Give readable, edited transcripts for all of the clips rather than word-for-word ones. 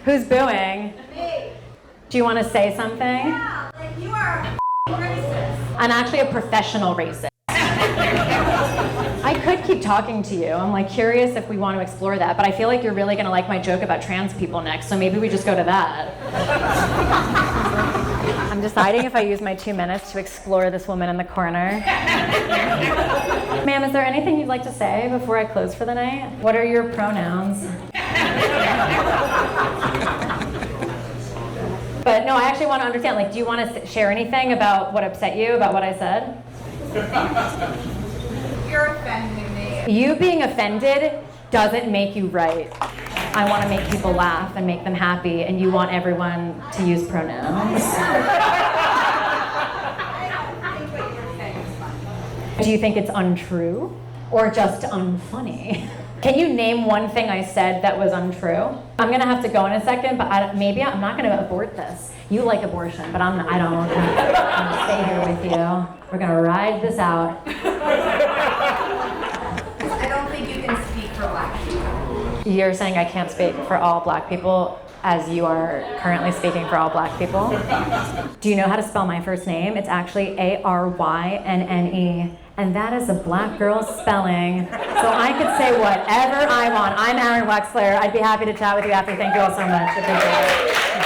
Who's booing? Me. Do you want to say something? Yeah, like you are a racist. I'm actually a professional racist. I could keep talking to you. I'm like curious if we want to explore that, but I feel like you're really gonna like my joke about trans people next, so maybe we just go to that. I'm deciding if I use my 2 minutes to explore this woman in the corner. Ma'am, is there anything you'd like to say before I close for the night? What are your pronouns? But no, I actually want to understand, like, do you want to share anything about what upset you, about what I said? You're offending me. You being offended doesn't make you right. I want to make people laugh and make them happy, and you want everyone to use pronouns. I don't think what you're saying is funny. Do you think it's untrue or just unfunny? Can you name one thing I said that was untrue? I'm gonna have to go in a second, but maybe I'm not gonna abort this. You like abortion, but I don't. I'm gonna stay here with you. We're gonna ride this out. I don't think you can speak for black people. You're saying I can't speak for all black people as you are currently speaking for all black people? Do you know how to spell my first name? It's actually Arynne. And that is a black girl's spelling. So I could say whatever I want. I'm Arynne Wexler. I'd be happy to chat with you after. Thank you all so much.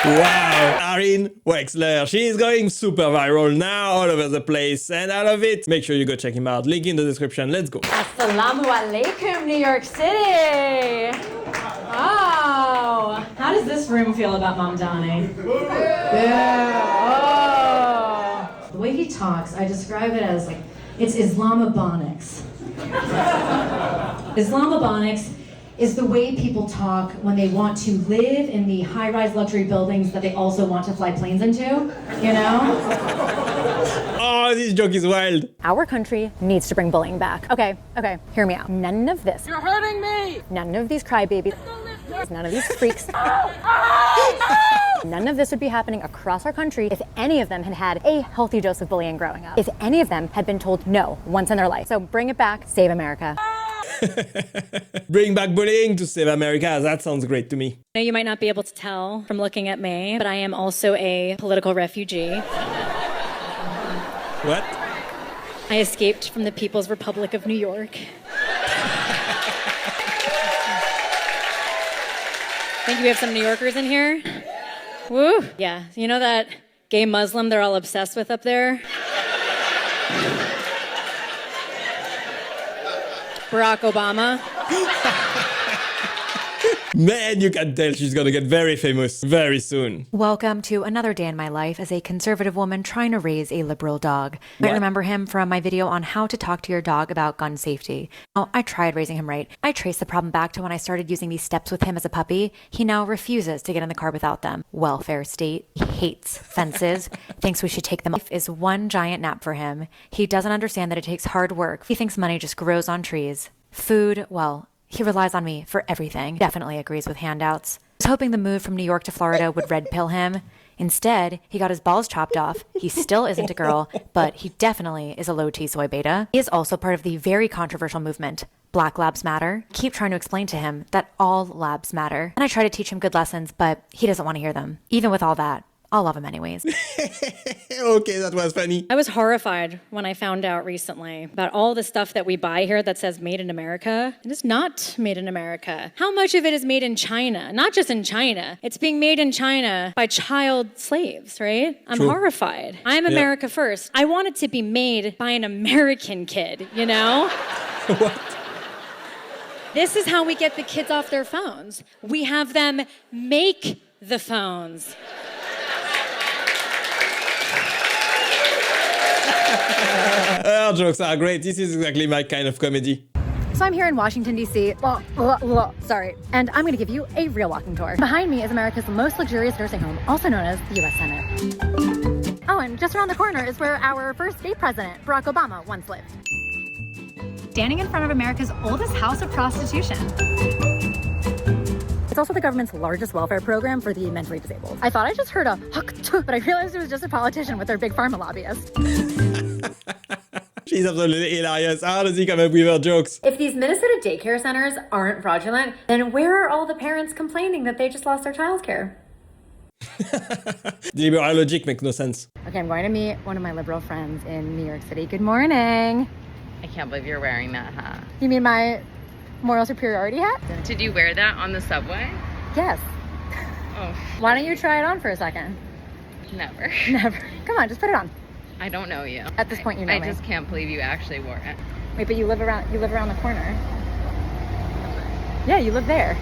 Wow, Arynne Wexler. She is going super viral now, all over the place, and I love it. Make sure you go check him out. Link in the description. Let's go. Assalamu alaikum, New York City. Oh, how does this room feel about Mamdani? Yeah. Oh. The way he talks, I describe it as like, it's Islamobonics. Islamobonics is the way people talk when they want to live in the high-rise luxury buildings that they also want to fly planes into, you know? Oh, this joke is wild. Our country needs to bring bullying back. Okay, hear me out. None of this. You're hurting me! None of these crybabies. None of these freaks. None of this would be happening across our country if any of them had had a healthy dose of bullying growing up. If any of them had been told no once in their life. So bring it back, save America. Bring back bullying to save America. That sounds great to me. I know you might not be able to tell from looking at me, but I am also a political refugee. What? I escaped from the People's Republic of New York. Think we have some New Yorkers in here? Woo! Yeah, you know that gay Muslim they're all obsessed with up there? Barack Obama. Man, you can tell she's gonna get very famous very soon. Welcome to another day in my life as a conservative woman trying to raise a liberal dog. You might remember him from my video on how to talk to your dog about gun safety. Oh, I tried raising him right. I traced the problem back to when I started using these steps with him as a puppy. He now refuses to get in the car without them. Welfare state. He hates fences. Thinks we should take them off. Life is one giant nap for him. He doesn't understand that it takes hard work. He thinks money just grows on trees. Food, well, he relies on me for everything. Definitely agrees with handouts. I was hoping the move from New York to Florida would red pill him. Instead, he got his balls chopped off. He still isn't a girl, but he definitely is a low-T soy beta. He is also part of the very controversial movement, Black Labs Matter. I keep trying to explain to him that all labs matter. And I try to teach him good lessons, but he doesn't want to hear them. Even with all that, I'll love him anyways. Okay, that was funny. I was horrified when I found out recently about all the stuff that we buy here that says made in America. It is not made in America. How much of it is made in China? Not just in China. It's being made in China by child slaves, right? I'm horrified. I'm America first. I want it to be made by an American kid, you know? What? This is how we get the kids off their phones. We have them make the phones. Our jokes are great. This is exactly my kind of comedy. So I'm here in Washington, D.C. Sorry. And I'm going to give you a real walking tour. Behind me is America's most luxurious nursing home, also known as the U.S. Senate. Oh, and just around the corner is where our first state president, Barack Obama, once lived. Standing in front of America's oldest house of prostitution. It's also the government's largest welfare program for the mentally disabled. I thought I just heard a huck, but I realized it was just a politician with their big pharma lobbyist. She She's absolutely hilarious. How does he come up with her jokes? If these Minnesota daycare centers aren't fraudulent, then where are all the parents complaining that they just lost their childcare? The liberal logic makes no sense. Okay, I'm going to meet one of my liberal friends in New York City. Good morning. I can't believe you're wearing that hat. You mean my moral superiority hat? Did you wear that on the subway? Yes. Oh, Why don't you try it on for a second? never. Never. Come on, just put it on. I don't know you. At this point, you know I me. just can't believe you actually wore it. Wait, but you live around the corner. Yeah, you live there.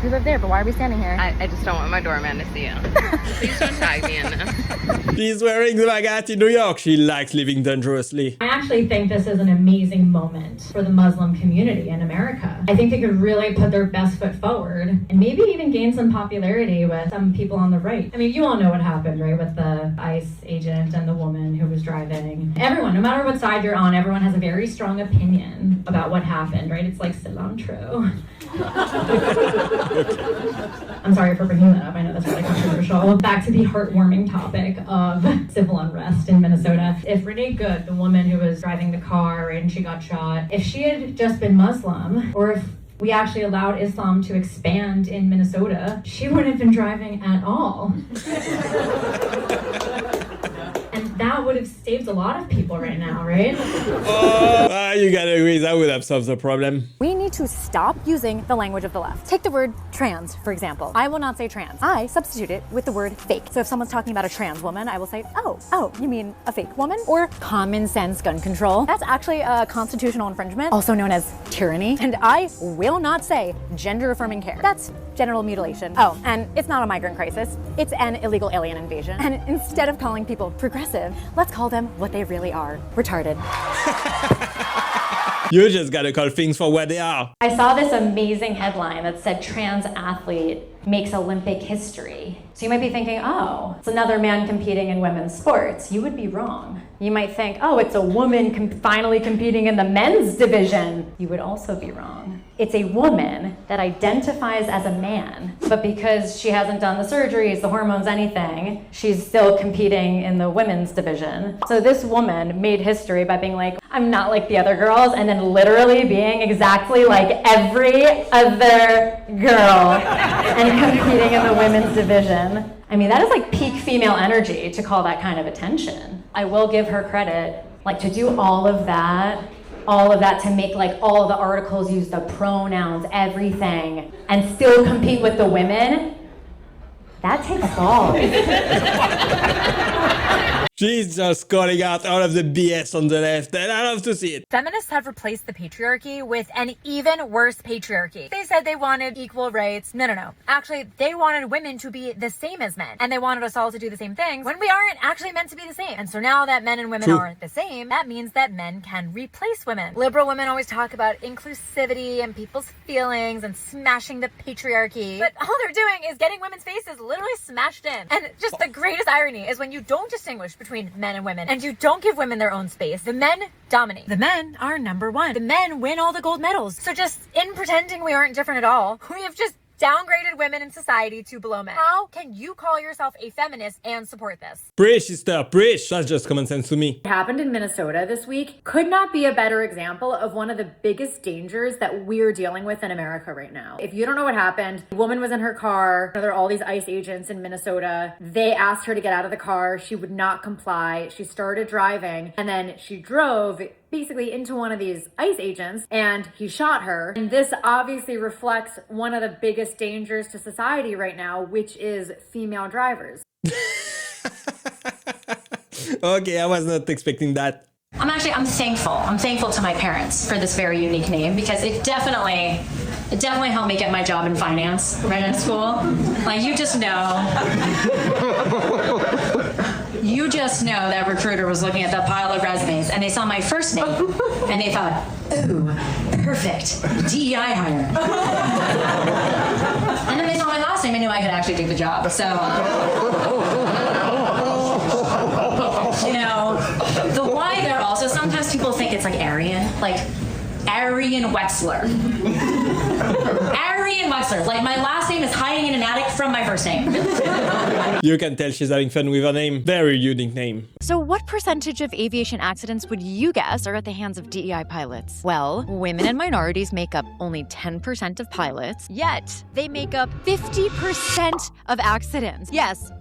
You live there, but why are we standing here? I just don't want my doorman to see you. Please don't tag me in this. She's wearing the MAGA hat in New York. She likes living dangerously. I actually think this is an amazing moment for the Muslim community in America. I think they could really put their best foot forward and maybe even gain some popularity with some people on the right. I mean, you all know what happened, right, with the ICE agent and the woman who was driving. Everyone, no matter what side you're on, everyone has a very strong opinion about what happened, right? It's like cilantro. I'm sorry for bringing that up. I know that's really controversial. Back to the heartwarming topic of civil unrest in Minnesota. If Renee Good, the woman who was driving the car and she got shot, if she had just been Muslim, or if we actually allowed Islam to expand in Minnesota, she wouldn't have been driving at all. And that would have saved a lot of people right now, right? Oh, you gotta agree, that would have solved the problem. We need to stop using the language of the left. Take the word trans, for example. I will not say trans. I substitute it with the word fake. So if someone's talking about a trans woman, I will say, oh, you mean a fake woman? Or common sense gun control. That's actually a constitutional infringement, also known as tyranny. And I will not say gender affirming care. That's genital mutilation. Oh, and it's not a migrant crisis. It's an illegal alien invasion. And instead of calling people progressive, let's call them what they really are, retarded. You just gotta call things for what they are. I saw this amazing headline that said trans athlete makes Olympic history. So you might be thinking, oh, it's another man competing in women's sports. You would be wrong. You might think, oh, it's a woman finally competing in the men's division. You would also be wrong. It's a woman that identifies as a man, but because she hasn't done the surgeries, the hormones, anything, she's still competing in the women's division. So this woman made history by being like, I'm not like the other girls, and then literally being exactly like every other girl and competing in the women's division. I mean, that is like peak female energy to call that kind of attention. I will give her credit, like to do all of that to make like all the articles use the pronouns, everything, and still compete with the women. That takes balls. She's just calling out all of the BS on the left, and I love to see it. Feminists have replaced the patriarchy with an even worse patriarchy. They said they wanted equal rights. No. Actually, they wanted women to be the same as men. And they wanted us all to do the same things when we aren't actually meant to be the same. And so now that men and women aren't the same, that means that men can replace women. Liberal women always talk about inclusivity and people's feelings and smashing the patriarchy. But all they're doing is getting women's faces literally smashed in. And just the greatest irony is when you don't distinguish between men and women, and you don't give women their own space, the men dominate. The men are number one. The men win all the gold medals. So just in pretending we aren't different at all, we have just downgraded women in society to below men. How can you call yourself a feminist and support this? Preach, sister, preach. That's just common sense to me. What happened in Minnesota this week could not be a better example of one of the biggest dangers that we're dealing with in America right now. If you don't know what happened, a woman was in her car. There are all these ICE agents in Minnesota. They asked her to get out of the car. She would not comply. She started driving, and then she drove basically into one of these ICE agents, and he shot her. And this obviously reflects one of the biggest dangers to society right now, which is female drivers. Okay, I was not expecting that. I'm thankful. I'm thankful to my parents for this very unique name, because it definitely helped me get my job in finance right in school. Like, you just know that recruiter was looking at that pile of resumes and they saw my first name and they thought, ooh, perfect, DEI hire. And then they saw my last name and knew I could actually do the job. So, the why there also, sometimes people think it's like Aryan, like Arynne Wexler. Arynne Wexler. Like, my last name is hiding in an attic from my first name. You can tell she's having fun with her name. Very unique name. So what percentage of aviation accidents would you guess are at the hands of DEI pilots? Well, women and minorities make up only 10% of pilots, yet they make up 50% of accidents. Yes,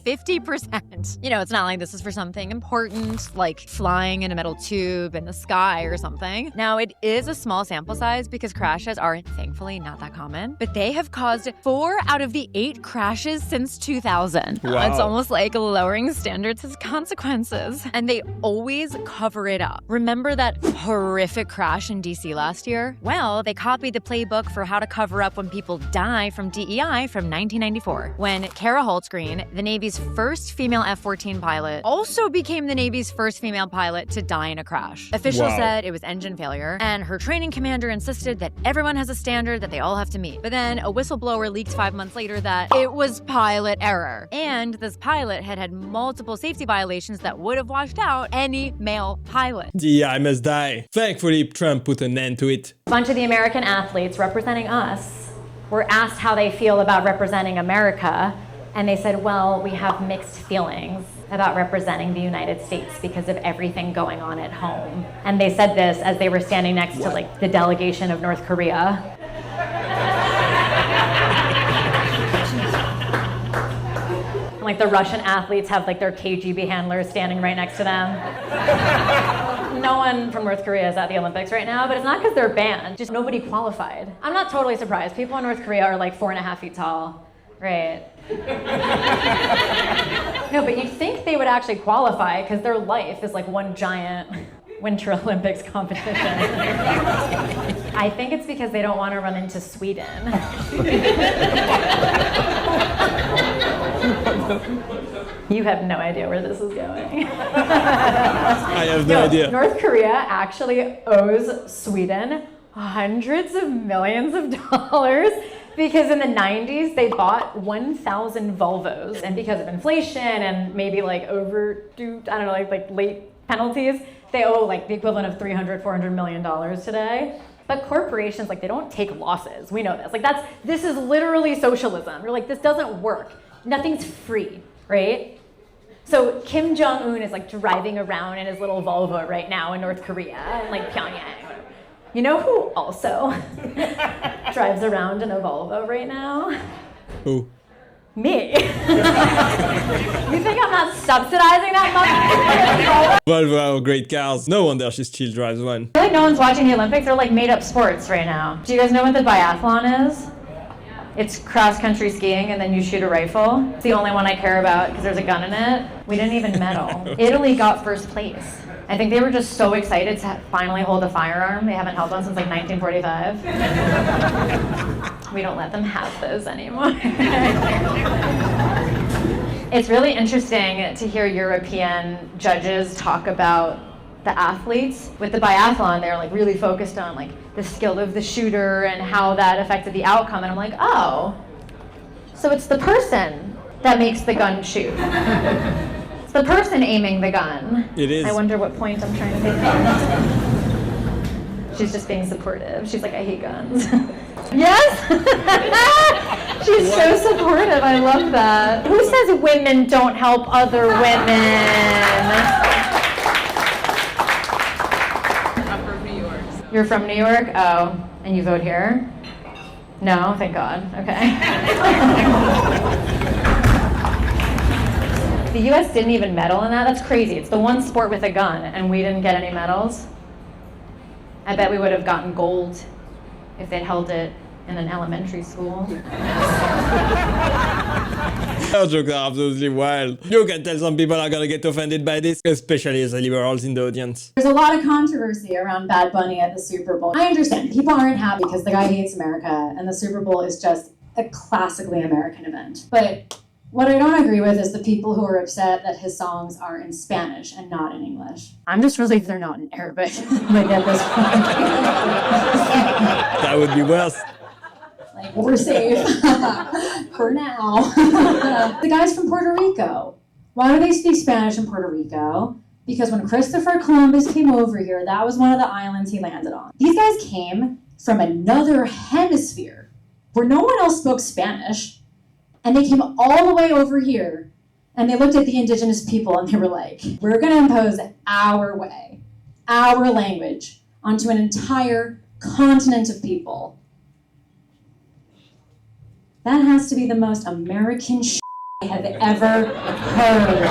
50%. You know, it's not like this is for something important, like flying in a metal tube in the sky or something. Now, it is a small sample size because crashes are thankfully not that common, but they have caused 4 out of the 8 crashes since 2000. Wow. It's almost like lowering standards has consequences, and they always cover it up. Remember that horrific crash in DC last year? Well, they copied the playbook for how to cover up when people die from DEI from 1994, when Kara Holtzgreen, the Navy's first female F-14 pilot, also became the Navy's first female pilot to die in a crash. Officials said it was engine failure, and her training commander insisted that everyone has a standard that they all have to meet. But then a whistleblower leaked 5 months later that it was pilot error. And this pilot had multiple safety violations that would have washed out any male pilot. DEI must die. Thankfully, Trump put an end to it. A bunch of the American athletes representing us were asked how they feel about representing America. And they said, well, we have mixed feelings about representing the United States because of everything going on at home. And they said this as they were standing next to like the delegation of North Korea. Like the Russian athletes have like their KGB handlers standing right next to them. No one from North Korea is at the Olympics right now, but it's not because they're banned, just nobody qualified. I'm not totally surprised. People in North Korea are like 4.5 feet tall. Right. No, but you'd think they would actually qualify because their life is like one giant Winter Olympics competition. I think it's because they don't want to run into Sweden. You have no idea where this is going. I have no idea. North Korea actually owes Sweden hundreds of millions of dollars because in the 90s they bought 1,000 Volvos, and because of inflation and maybe like overdue, I don't know, like late penalties, they owe like the equivalent of $300-400 million today. But corporations, like, they don't take losses. We know this. Like, this is literally socialism. You're like, this doesn't work. Nothing's free, right? So Kim Jong-un is like driving around in his little Volvo right now in North Korea, and like Pyongyang. You know who also drives around in a Volvo right now? Who? Me. You think I'm not subsidizing that much? Volvo are great cars. No wonder she still drives one. I feel like no one's watching the Olympics. They're like made up sports right now. Do you guys know what the biathlon is? It's cross-country skiing and then you shoot a rifle. It's the only one I care about because there's a gun in it. We didn't even medal. Italy got first place. I think they were just so excited to finally hold a firearm. They haven't held one since like 1945. We don't let them have those anymore. It's really interesting to hear European judges talk about the athletes. With the biathlon, they're like really focused on like the skill of the shooter and how that affected the outcome. And I'm like, oh, so it's the person that makes the gun shoot. It's the person aiming the gun. It is. I wonder what point I'm trying to make. She's just being supportive. She's like, I hate guns. Yes? She's so supportive. I love that. Who says women don't help other women? You're from New York? Oh, and you vote here? No, thank God. Okay. The US didn't even medal in that? That's crazy. It's the one sport with a gun, and we didn't get any medals. I bet we would have gotten gold if they'd held it in an elementary school. Your jokes are absolutely wild. You can tell some people are gonna get offended by this, especially the liberals in the audience. There's a lot of controversy around Bad Bunny at the Super Bowl. I understand. People aren't happy because the guy hates America, and the Super Bowl is just a classically American event. But what I don't agree with is the people who are upset that his songs are in Spanish and not in English. I'm just relieved they're not in Arabic. Like at this point. That would be worse. Like, we're safe for now. The guy's from Puerto Rico. Why do they speak Spanish in Puerto Rico? Because when Christopher Columbus came over here, that was one of the islands he landed on. These guys came from another hemisphere where no one else spoke Spanish, and they came all the way over here, and they looked at the indigenous people and they were like, we're gonna impose our way, our language, onto an entire continent of people. That has to be the most American shit I have ever heard.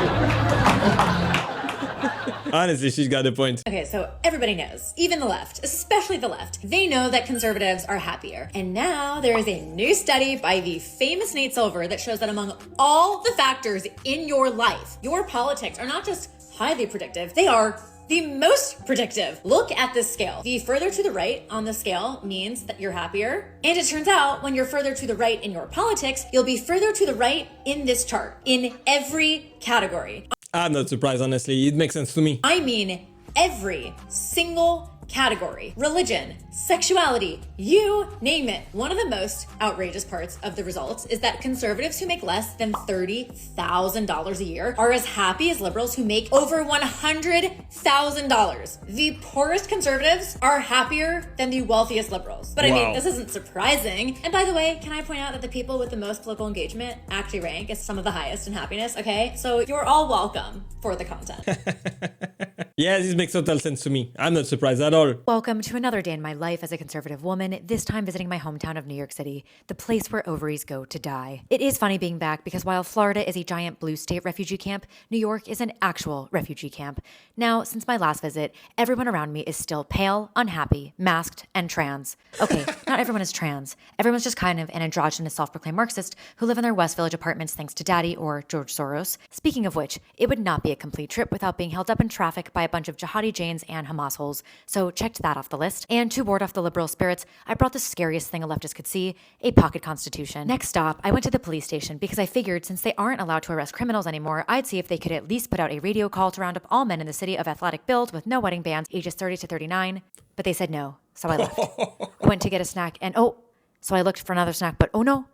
Honestly, she's got a point. Okay, so everybody knows, even the left, especially the left, they know that conservatives are happier. And now there is a new study by the famous Nate Silver that shows that among all the factors in your life, your politics are not just highly predictive, they are the most predictive. Look at this scale. The further to the right on the scale means that you're happier. And it turns out when you're further to the right in your politics, you'll be further to the right in this chart, in every category. I'm not surprised, honestly. It makes sense to me. I mean, every single category, religion, sexuality, you name it. One of the most outrageous parts of the results is that conservatives who make less than $30,000 a year are as happy as liberals who make over $100,000. The poorest conservatives are happier than the wealthiest liberals. But I mean, this isn't surprising. And by the way, can I point out that the people with the most political engagement actually rank as some of the highest in happiness, okay? So you're all welcome for the content. Yeah, this makes total sense to me. I'm not surprised at all. Welcome to another day in my life as a conservative woman, this time visiting my hometown of New York City, the place where ovaries go to die. It is funny being back because while Florida is a giant blue state refugee camp, New York is an actual refugee camp. Now, since my last visit, everyone around me is still pale, unhappy, masked, and trans. Okay, not everyone is trans. Everyone's just kind of an androgynous self-proclaimed Marxist who live in their West Village apartments thanks to Daddy or George Soros. Speaking of which, it would not be a complete trip without being held up in traffic by a bunch of jihadi Janes and Hamas holes, so checked that off the list. And to ward off the liberal spirits, I brought the scariest thing a leftist could see, a pocket constitution. Next stop, I went to the police station because I figured since they aren't allowed to arrest criminals anymore, I'd see if they could at least put out a radio call to round up all men in the city of athletic build with no wedding bands ages 30 to 39, but they said no, so I left. I went to get a snack and so I looked for another snack, but no,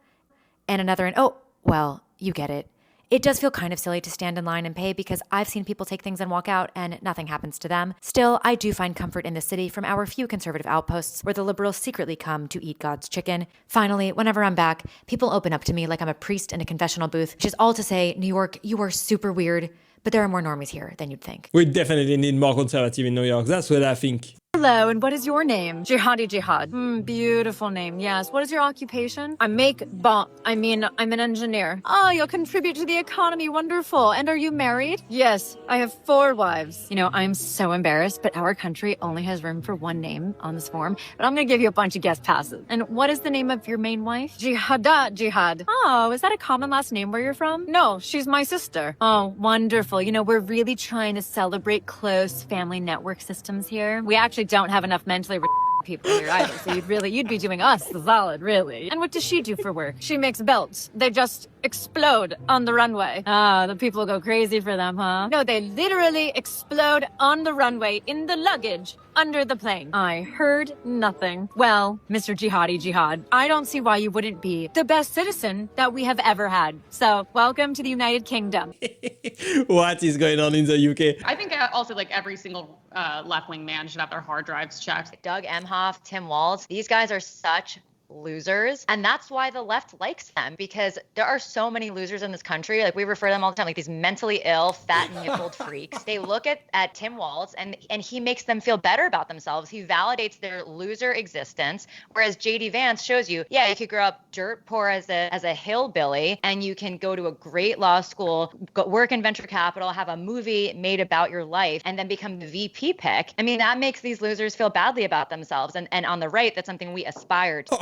and another and well, you get it. It does feel kind of silly to stand in line and pay because I've seen people take things and walk out and nothing happens to them. Still, I do find comfort in the city from our few conservative outposts where the liberals secretly come to eat God's chicken. Finally, whenever I'm back, people open up to me like I'm a priest in a confessional booth, which is all to say, New York, you are super weird, but there are more normies here than you'd think. We definitely need more conservative in New York. That's what I think. Hello, and what is your name? Jihadi Jihad. Beautiful name, yes. What is your occupation? I'm an engineer. Oh, you'll contribute to the economy. Wonderful. And are you married? Yes, I have 4 wives. You know, I'm so embarrassed, but our country only has room for 1 name on this form. But I'm going to give you a bunch of guest passes. And what is the name of your main wife? Jihada Jihad. Oh, is that a common last name where you're from? No, she's my sister. Oh, wonderful. You know, we're really trying to celebrate close family network systems here. We actually don't have enough mentally people here either, so you'd be doing us the solid, really. And what does she do for work? She makes belts. They just explode on the runway. The people go crazy for them, huh? No, they literally explode on the runway in the luggage under the plane. I heard nothing. Well, Mr. Jihadi Jihad, I don't see why you wouldn't be the best citizen that we have ever had. So, welcome to the United Kingdom. What is going on in the UK? I think also like every single left-wing man should have their hard drives checked. Doug Emhoff, Tim Walz, these guys are such losers, and that's why the left likes them, because there are so many losers in this country. Like, we refer to them all the time, like these mentally ill, fat nippled freaks. They look at Tim Walz and he makes them feel better about themselves. He validates their loser existence, whereas JD Vance shows you, yeah, you could grow up dirt poor as a hillbilly, and you can go to a great law school, work in venture capital, have a movie made about your life, and then become the VP pick. I mean, that makes these losers feel badly about themselves, and on the right, that's something we aspire to.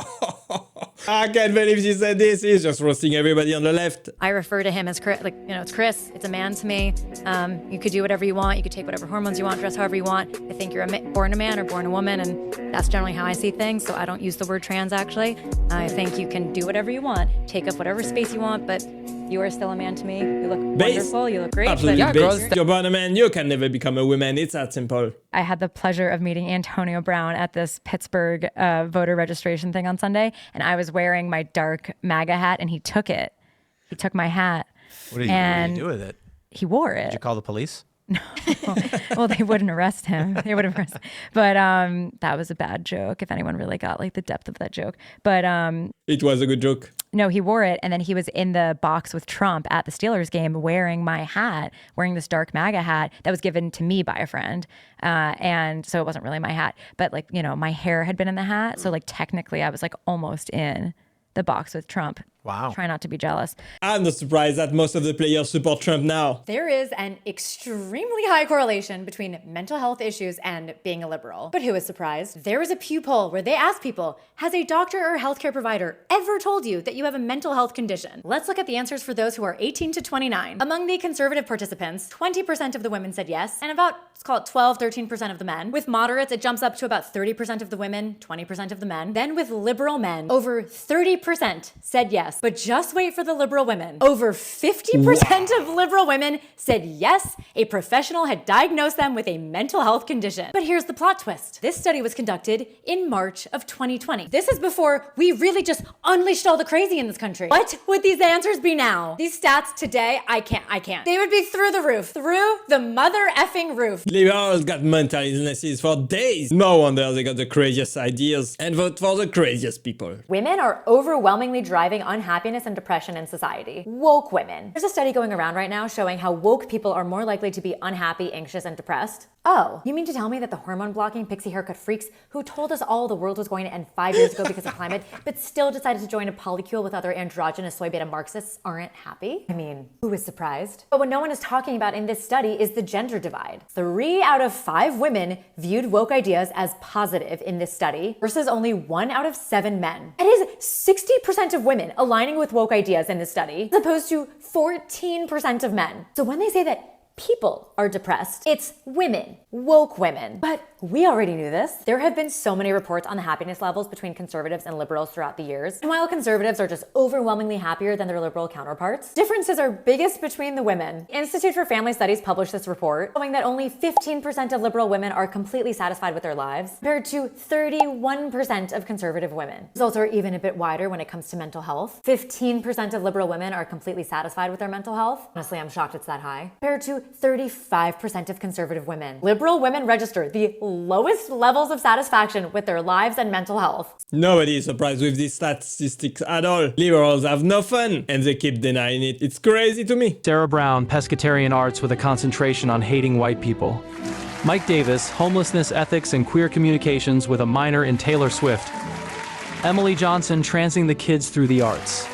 I can't believe she said this. He's just roasting everybody on the left. I refer to him as Chris, it's Chris. It's a man to me. You could do whatever you want. You could take whatever hormones you want, dress however you want. I think you're born a man or born a woman, and that's generally how I see things. So I don't use the word trans, actually. I think you can do whatever you want, take up whatever space you want, but you are still a man to me. You look wonderful. You look great. Absolutely, but based. You're born a man. You can never become a woman. It's that simple. I had the pleasure of meeting Antonio Brown at this Pittsburgh voter registration thing on Sunday, and I was wearing my dark MAGA hat, and he took it. He took my hat. What did you do with it? He wore it. Did you call the police? Well, they wouldn't arrest him. They would have arrested. But that was a bad joke. If anyone really got like the depth of that joke, but it was a good joke. No, he wore it, and then he was in the box with Trump at the Steelers game wearing my hat, wearing this dark MAGA hat that was given to me by a friend, and so it wasn't really my hat, but like my hair had been in the hat, so like technically I was like almost in the box with Trump. Wow. Try not to be jealous. I'm not surprised that most of the players support Trump now. There is an extremely high correlation between mental health issues and being a liberal. But who is surprised? There was a Pew poll where they asked people, has a doctor or healthcare provider ever told you that you have a mental health condition? Let's look at the answers for those who are 18 to 29. Among the conservative participants, 20% of the women said yes, and about, let's call it 12, 13% of the men. With moderates, it jumps up to about 30% of the women, 20% of the men. Then with liberal men, over 30% said yes. But just wait for the liberal women. Over 50% of liberal women said yes, a professional had diagnosed them with a mental health condition. But here's the plot twist. This study was conducted in March of 2020. This is before we really just unleashed all the crazy in this country. What would these answers be now? These stats today, I can't. They would be through the roof. Through the mother effing roof. Liberals got mental illnesses for days. No wonder they got the craziest ideas and vote for the craziest people. Women are overwhelmingly driving unhappiness and depression in society. Woke women. There's a study going around right now showing how woke people are more likely to be unhappy, anxious, and depressed. Oh, you mean to tell me that the hormone-blocking pixie haircut freaks who told us all the world was going to end 5 years ago because of climate, but still decided to join a polycule with other androgynous soy beta Marxists aren't happy? I mean, who is surprised? But what no one is talking about in this study is the gender divide. 3 out of 5 women viewed woke ideas as positive in this study versus only 1 out of 7 men. It is 60% of women aligning with woke ideas in this study, as opposed to 14% of men. So when they say that people are depressed, it's women, woke women. But we already knew this. There have been so many reports on the happiness levels between conservatives and liberals throughout the years. And while conservatives are just overwhelmingly happier than their liberal counterparts, differences are biggest between the women. Institute for Family Studies published this report showing that only 15% of liberal women are completely satisfied with their lives, compared to 31% of conservative women. Results are even a bit wider when it comes to mental health. 15% of liberal women are completely satisfied with their mental health. Honestly, I'm shocked it's that high. Compared to 35% of conservative women. Liberal women register the lowest levels of satisfaction with their lives and mental health. Nobody is surprised with these statistics at all. Liberals have no fun, and they keep denying it. It's crazy to me. Sarah Brown, pescatarian arts with a concentration on hating white people. Mike Davis, homelessness ethics and queer communications with a minor in Taylor Swift. Emily Johnson, transing the kids through the arts.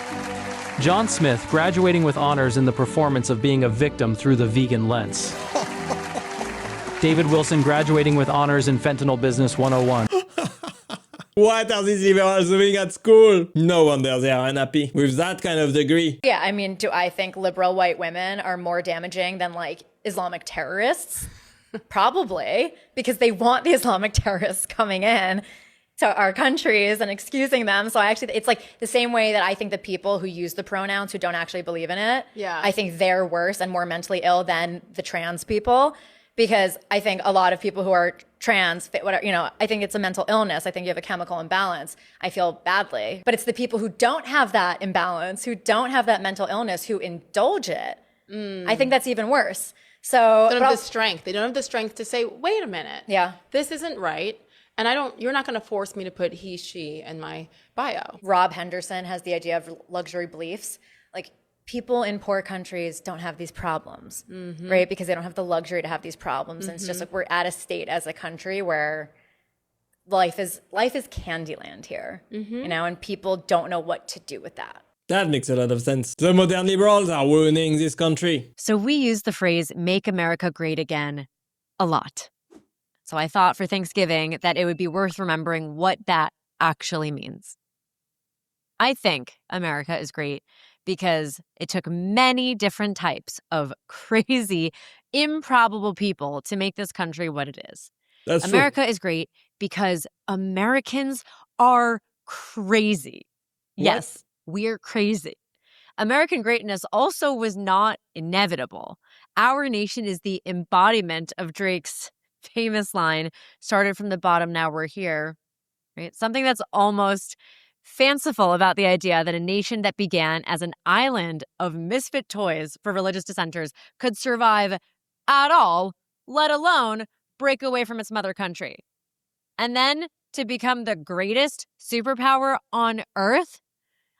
John Smith, graduating with honors in the performance of being a victim through the vegan lens. David Wilson, graduating with honors in Fentanyl Business 101. What are these liberals doing at school? No wonder they are unhappy with that kind of degree. Yeah, I mean, do I think liberal white women are more damaging than like Islamic terrorists? Probably, because they want the Islamic terrorists coming in to our countries and excusing them. So it's like the same way that I think the people who use the pronouns who don't actually believe in it, I think they're worse and more mentally ill than the trans people. Because I think a lot of people who are trans, I think it's a mental illness. I think you have a chemical imbalance. I feel badly. But it's the people who don't have that imbalance, who don't have that mental illness, who indulge it. I think that's even worse. So they don't have the strength. They don't have the strength to say, wait a minute. Yeah. This isn't right. And you're not going to force me to put he, she in my bio. Rob Henderson has the idea of luxury beliefs. Like, people in poor countries don't have these problems, right? Because they don't have the luxury to have these problems. And it's just like we're at a state as a country where life is Candyland here, and people don't know what to do with that. That makes a lot of sense. The modern liberals are ruining this country. So we use the phrase "Make America Great Again" a lot. So I thought for Thanksgiving that it would be worth remembering what that actually means. I think America is great because it took many different types of crazy, improbable people to make this country what it is. That's America true. is great because Americans are crazy. What? Yes, we're crazy. American greatness also was not inevitable. Our nation is the embodiment of Drake's famous line, "Started from the bottom, now we're here." Right? Something that's almost fanciful about the idea that a nation that began as an island of misfit toys for religious dissenters could survive at all, let alone break away from its mother country. And then to become the greatest superpower on Earth?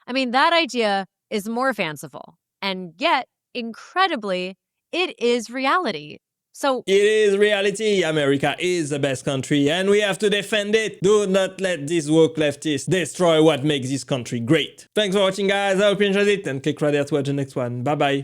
I mean, that idea is more fanciful. And yet, incredibly, it is reality. So it is reality. America is the best country and we have to defend it. Do not let these woke leftists destroy what makes this country great. Thanks for watching, guys. I hope you enjoyed it and click right there to watch the next one. Bye bye.